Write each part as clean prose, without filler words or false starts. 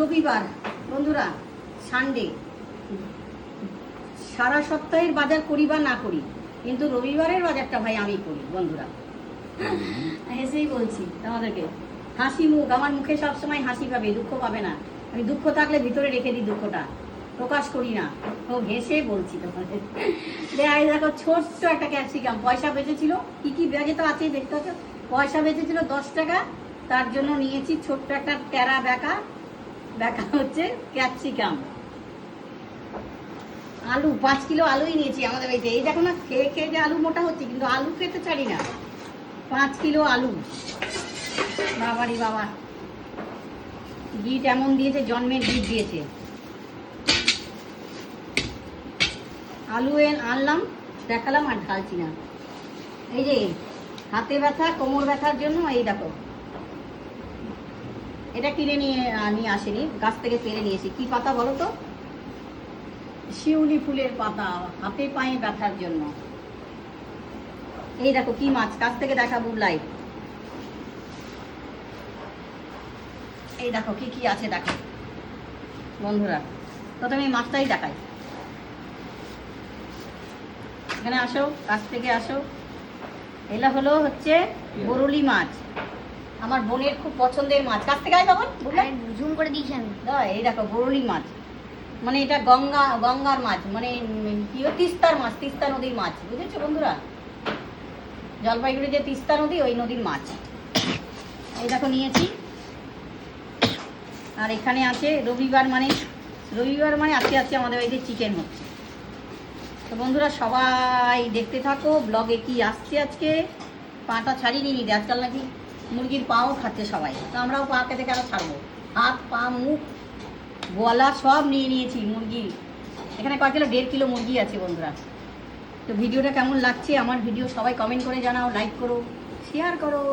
রবিবার বন্ধুরা, সানডে, সারা সপ্তাহের বাজার করি বা না করি, কিন্তু রবিবারের বাজারটা ভাই আমি করি বন্ধুরা। হেসেই বলছি তোমাদেরকে, হাসি মুখ, আমার মুখে সবসময় হাসি পাবে, দুঃখ পাবে না। আমি দুঃখ থাকলে ভিতরে রেখে দিই, দুঃখটা প্রকাশ করি না। ও হেসে বলছি তোমাদের। দেখো ছোট্ট একটা ক্যাপসিকাম, পয়সা বেঁচেছিল, কি কি ব্যাগে তো আছে দেখতে পাচ্ছ, পয়সা বেঁচেছিল 10 টাকা, তার জন্য নিয়েছি ছোট্ট একটা ট্যারা ব্যাকা হচ্ছে ক্যাপসিকাম। আলু 5 কিলো আলুই নিয়েছি আমাদের বাড়িতে। এই দেখো না, খেয়ে খেয়ে যে আলু মোটা হচ্ছে, কিন্তু আলু খেতে ছাড়ি না। 5 কিলো আলু, বাবারি বাবা, গিট এমন দিয়েছে, জন্মের গিট দিয়েছে। আলু আনলাম, দেখালাম, আর ঢালছি না। এই যে হাতে ব্যথা, কোমর ব্যথার জন্য এই দেখো, এটা কিনে নিয়ে আসেনি, গাছ থেকে পেরে নিয়েছি। কি পাতা বলো তো? শিউলি ফুলের পাতা, হাতে পায়ে ব্যথার জন্য। এই দেখো কি মাছ, কাছ থেকে দেখাবো লাইভ। এই দেখো কি কি আছে দেখো বন্ধুরা, প্রথমে এই মাছটাই দেখাই। এখানে আসো, কাছ থেকে আসো। এলা হলো হচ্ছে বরুলি মাছ, আমার বোনের খুব পছন্দের মাছ। কাছ থেকে আয় বাবা, জুম করে দিয়েছি আমি। এই দেখো বরুলি মাছ, মানে এটা গঙ্গার মাছ, মানে কি তিস্তার মাছ, তিস্তা নদীর মাছ, বুঝেছো বন্ধুরা? জলপাইগুড়ি যে তিস্তা নদী, ওই নদীর মাছ। এই দেখো নিয়েছি। আর এখানে আছে রবিবার মানে আজকে আমাদের বাড়িতে চিকেন হচ্ছে। তো বন্ধুরা সবাই দেখতে থাকো, ব্লগে কি আসছে আজকে। পাটা ছাড়িয়ে নিই, আজকাল নাকি মুরগির পাও খাচ্ছে সবাই, তো আমরাও পা খেতে কেন ছাড়বো? হাত পা মুখ গলা সব নিয়ে নিয়েছি মুরগি। এখানে কয় কিলো? 1.5 কিলো মুরগি আছে বন্ধুরা। তো ভিডিওটা কেমন লাগছে আমার ভিডিও সবাই কমেন্ট করে জানাও, লাইক করো, শেয়ার করো,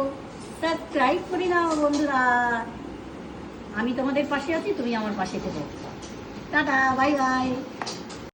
সাবস্ক্রাইব করে নাও বন্ধুরা। আমি তোমাদের পাশে আছি, তুমি আমার পাশে থেকো। Tata, bye bye.